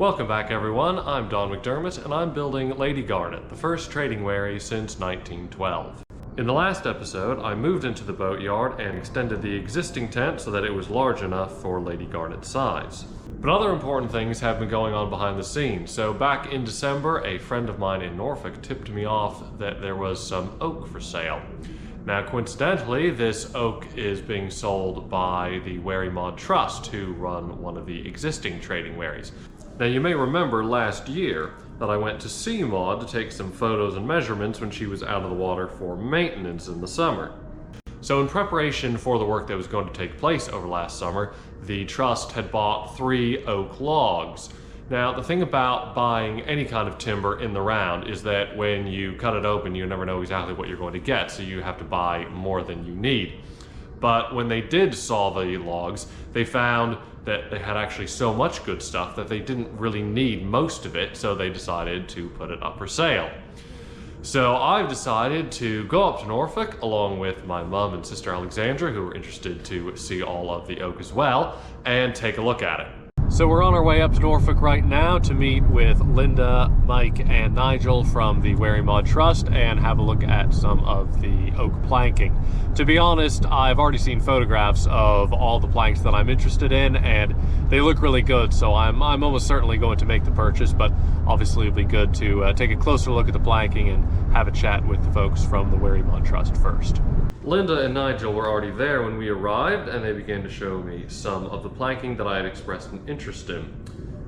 Welcome back everyone, I'm Don McDermott and I'm building Lady Garnet, the first trading wherry since 1912. In the last episode, I moved into the boatyard and extended the existing tent so that it was large enough for Lady Garnet's size. But other important things have been going on behind the scenes. So back in December, a friend of mine in Norfolk tipped me off that there was some oak for sale. Now coincidentally, this oak is being sold by the Wherry Mod Trust, who run one of the existing trading wherries. Now you may remember last year that I went to see Maud to take some photos and measurements when she was out of the water for maintenance in the summer. So in preparation for the work that was going to take place over last summer, the trust had bought 3 oak logs. Now the thing about buying any kind of timber in the round is that when you cut it open you never know exactly what you're going to get, so you have to buy more than you need. But when they did saw the logs, they found that they had actually so much good stuff that they didn't really need most of it, so they decided to put it up for sale. So I've decided to go up to Norfolk along with my mum and sister Alexandra, who were interested to see all of the oak as well, and take a look at it. So we're on our way up to Norfolk right now to meet with Linda, Mike, and Nigel from the Wherry Mod Trust and have a look at some of the oak planking. To be honest, I've already seen photographs of all the planks that I'm interested in and they look really good, so I'm almost certainly going to make the purchase, but obviously it'll be good to take a closer look at the planking and have a chat with the folks from the Wherry Mod Trust first. Linda and Nigel were already there when we arrived and they began to show me some of the planking that I had expressed an interest in.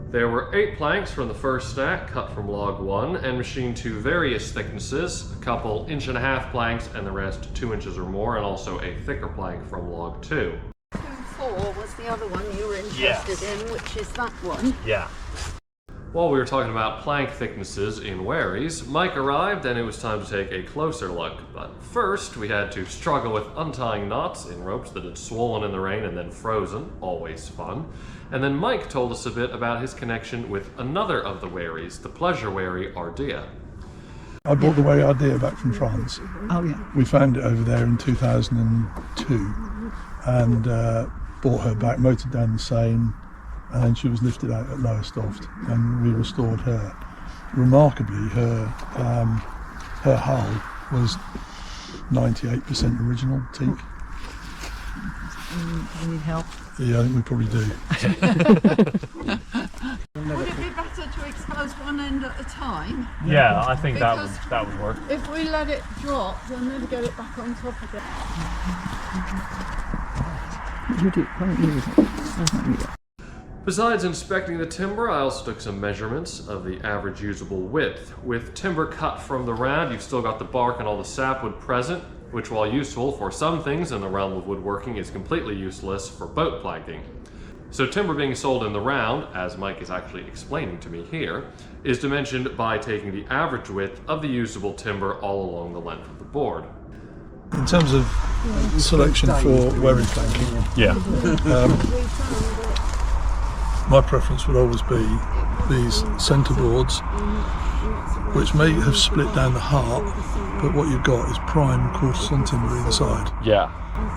There were 8 planks from the first stack cut from log 1 and machined to various thicknesses, a couple 1.5-inch planks and the rest 2 inches or more, and also a thicker plank from log 2. 2-4 was the other one you were interested in, which is that one. Yeah. While we were talking about plank thicknesses in wherries, Mike arrived and it was time to take a closer look. But first, we had to struggle with untying knots in ropes that had swollen in the rain and then frozen, always fun. And then Mike told us a bit about his connection with another of the wherries, the pleasure wherry Ardea. I bought the wherry Ardea back from France. Oh yeah. We found it over there in 2002 and bought her back, motored down the Seine, and then she was lifted out at Lowestoft and we restored her. Remarkably, her hull was 98% original teak. You need help? Yeah, I think we probably do. Would it be better to expose one end at a time? Yeah, I think that would work. If we let it drop, we'll never get it back on top again. Besides inspecting the timber, I also took some measurements of the average usable width. With timber cut from the round, you've still got the bark and all the sapwood present, which while useful for some things in the realm of woodworking is completely useless for boat planking. So timber being sold in the round, as Mike is actually explaining to me here, is dimensioned by taking the average width of the usable timber all along the length of the board. In terms of selection for wherry planking, Yeah. my preference would always be these centre boards, which may have split down the heart, but what you've got is prime quarter-sawn timber either side. Yeah.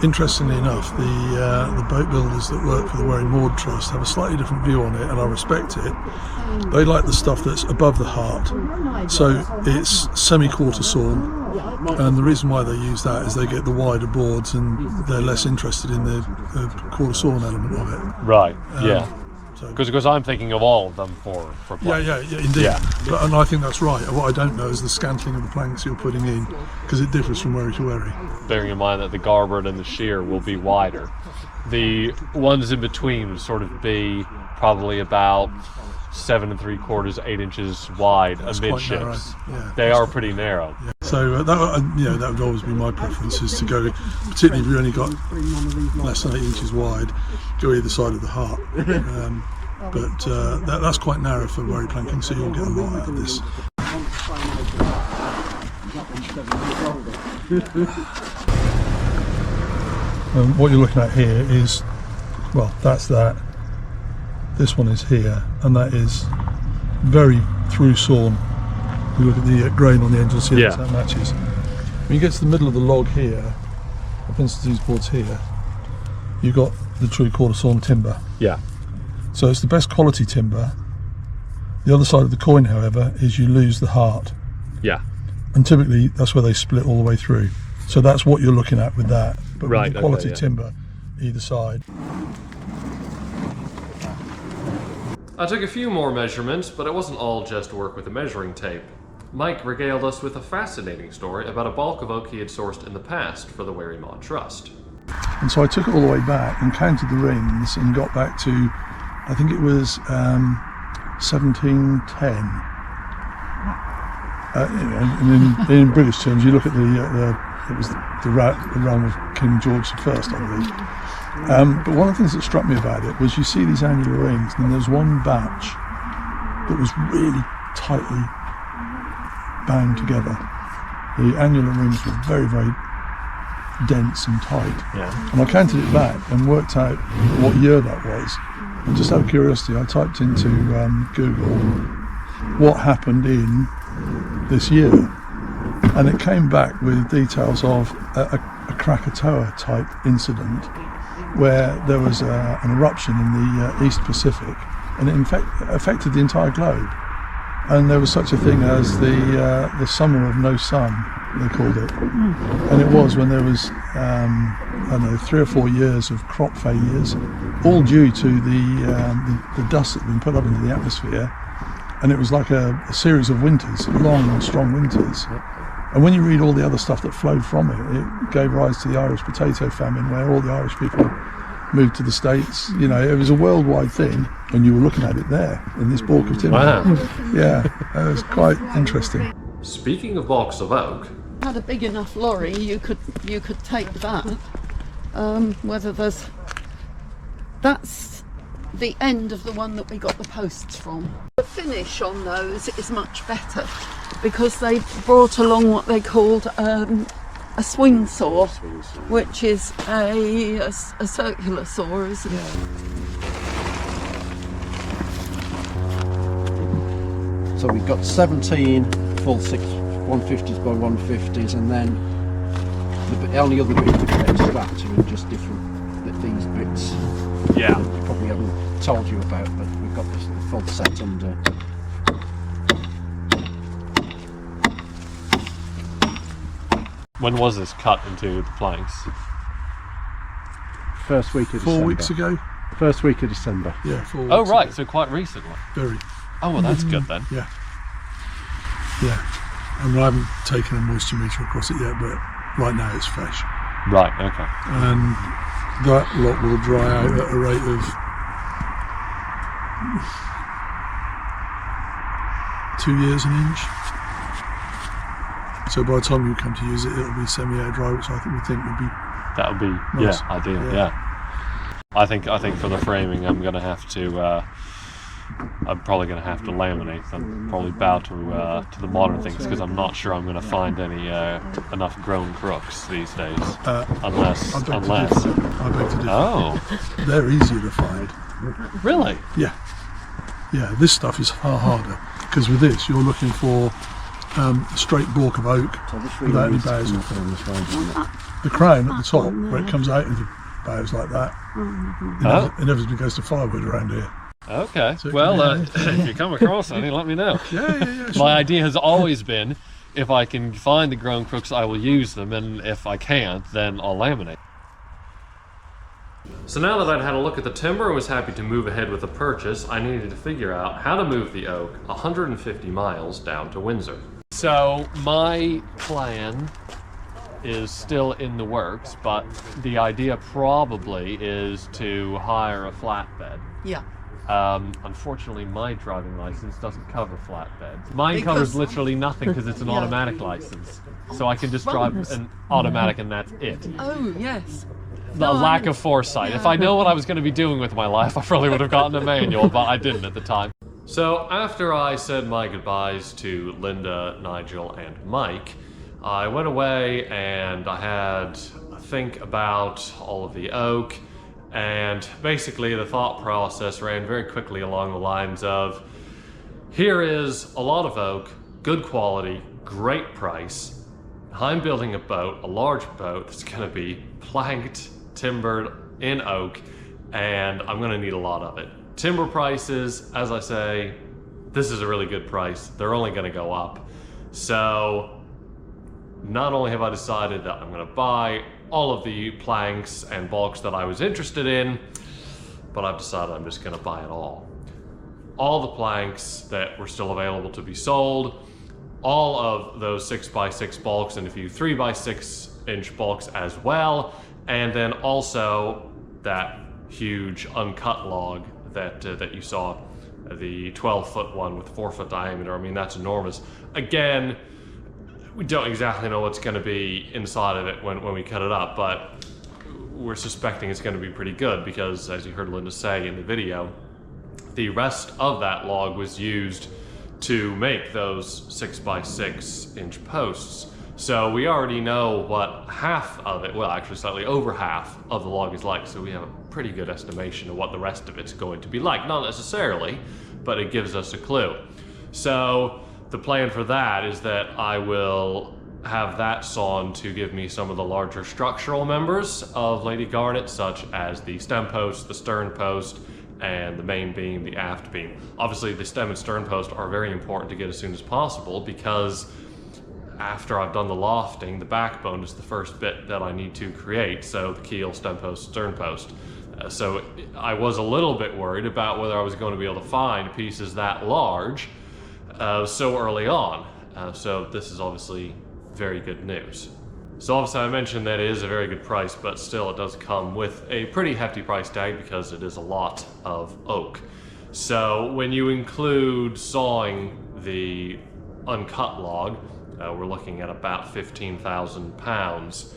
Interestingly enough, the boat builders that work for the Wherry Mod Trust have a slightly different view on it, and I respect it. They like the stuff that's above the heart, so it's semi-quarter sawn, and the reason why they use that is they get the wider boards and they're less interested in the quarter sawn element of it. Right, yeah. So, Because I'm thinking of all of them for planks. yeah, indeed. Yeah. And I think that's right. What I don't know is the scantling of the planks you're putting in, because it differs from wherry to wherry. Bearing in mind that the garboard and the sheer will be wider. The ones in between would sort of be probably about 7 3/4, 8 inches wide amidships. Yeah. They are pretty narrow. Yeah. So that would always be my preference, is to go, particularly if you've only got less than 8 inches wide, go either side of the heart. But that's quite narrow for wherry planking, so you'll get a lot out of this. What you're looking at here is, well, that's that. This one is here, and that is very through sawn. You look at the grain on the end, you'll see that matches. When you get to the middle of the log here, for instance these boards here, you've got the true quarter sawn timber. Yeah. So it's the best quality timber, The other side of the coin, however, is you lose the heart. Yeah. And typically that's where they split all the way through. So that's what you're looking at with that. But Right, with the quality okay, yeah. timber either side. I took a few more measurements, but it wasn't all just work with a measuring tape. Mike regaled us with a fascinating story about a bulk of oak he had sourced in the past for the Wherry Mod Trust. And so I took it all the way back and counted the rings and got back to, I think it was 1710. And in British terms, you look at it was the realm of King George I, I believe. But one of the things that struck me about it was you see these annular rings, and there's one batch that was really tightly bound together. The annular rings were very, very dense and tight. Yeah. And I counted it back and worked out what year that was. And just out of curiosity, I typed into Google what happened in this year, and it came back with details of a Krakatoa type incident where there was an eruption in the East Pacific, and it affected the entire globe. And there was such a thing as the summer of no sun, they called it. And it was when there was, I don't know, 3 or 4 years of crop failures, all due to the dust that had been put up into the atmosphere. And it was like a series of winters, long and strong winters. And when you read all the other stuff that flowed from it, it gave rise to the Irish potato famine, where all the Irish people moved to the States. You know, it was a worldwide thing, and you were looking at it there in this balk of timber. Wow. Yeah, it was quite interesting. Speaking of balks of oak, Had a big enough lorry, you could take that. That's the end of the one that we got the posts from. The finish on those is much better because they brought along what they called a swing saw, which is a circular saw, isn't it? So we've got 17 full 6 150s by 150s, and then the only other bit we've got to that are just different these bits. yeah. We probably haven't told you about, but we've got this full set under. When was this cut into the planks? First week of December. 4 weeks ago? First week of December. Yeah, 4 weeks Oh, right, ago. so quite recently. Very, Oh, well, that's good then. yeah. Yeah. I mean, I haven't taken a moisture meter across it yet, but right now it's fresh. Right, okay. And that lot will dry out at a rate of 2 years an inch. So by the time you come to use it, it'll be semi-air dry, which we think would be That would be, nice. yeah, ideal, Yeah. yeah. I think for the framing, I'm going to have to, I'm probably going to have to laminate. I'm probably bow to the modern things because I'm not sure I'm going to find any enough grown crooks these days. Unless. I beg to differ. Oh, They're easier to find. really? Yeah. Yeah, this stuff is far harder because with this you're looking for a straight balk of oak So this without any needs to boughs come on up on this way, doesn't it? the crown at the top where it comes out into boughs like that. Oh. Inevitably goes to firewood around here. Okay. So it Well, can be if you come across any, let me know. Yeah, sure. My idea has always been, if I can find the grown crooks, I will use them, and if I can't, then I'll laminate. So now that I'd had a look at the timber and was happy to move ahead with the purchase, I needed to figure out how to move the oak 150 miles down to Windsor. So my plan is still in the works, but the idea probably is to hire a flatbed. Yeah. Unfortunately, my driving license doesn't cover flatbeds. Mine Because- covers literally nothing because it's an Yeah. automatic license. So I can just drive an automatic and that's it. Oh, yes. The No, lack of foresight. If I know what I was going to be doing with my life, I probably would have gotten a manual, but I didn't at the time. So after I said my goodbyes to Linda, Nigel, and Mike, I went away and I had a think about all of the oak, and basically the thought process ran very quickly along the lines of, here is a lot of oak, good quality, great price. I'm building a boat, a large boat that's going to be planked, timbered in oak, and I'm going to need a lot of it. Timber prices, as I say, this is a really good price. They're only going to go up. So not only have I decided that I'm going to buy all of the planks and bulks that I was interested in, but I've decided I'm just going to buy it all. All the planks that were still available to be sold, all of those 6x6 bulks and a few 3x6 inch bulks as well, and then also that huge uncut log that you saw, the 12-foot one with 4-foot diameter. I mean, that's enormous. Again, we don't exactly know what's going to be inside of it when we cut it up, but we're suspecting it's going to be pretty good because, as you heard Linda say in the video, the rest of that log was used to make those 6x6 inch posts. So we already know what half of it, well, actually slightly over half of the log is like, so we have a pretty good estimation of what the rest of it's going to be like. Not necessarily, but it gives us a clue. So the plan for that is that I will have that sawn to give me some of the larger structural members of Lady Garnet, such as the stem post, the stern post, and the main beam, the aft beam. Obviously, the stem and stern post are very important to get as soon as possible because after I've done the lofting, the backbone is the first bit that I need to create, so the keel, stem post, stern post. So I was a little bit worried about whether I was going to be able to find pieces that large so early on. So this is obviously very good news. So obviously I mentioned that it is a very good price, but still it does come with a pretty hefty price tag because it is a lot of oak. So when you include sawing the uncut log, we're looking at about 15,000 pounds.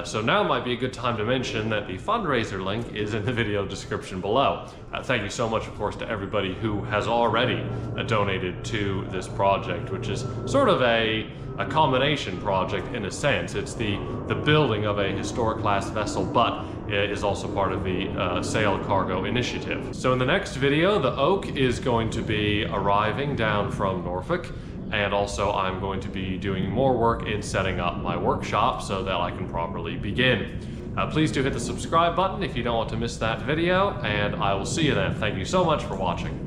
So now might be a good time to mention that the fundraiser link is in the video description below. Thank you so much, of course, to everybody who has already donated to this project, which is sort of a combination project in a sense. It's the building of a historic class vessel, but it is also part of the sail cargo initiative. So in the next video, the oak is going to be arriving down from Norfolk, and also I'm going to be doing more work in setting up my workshop so that I can properly begin. Please do hit the subscribe button if you don't want to miss that video, and I will see you then. Thank you so much for watching.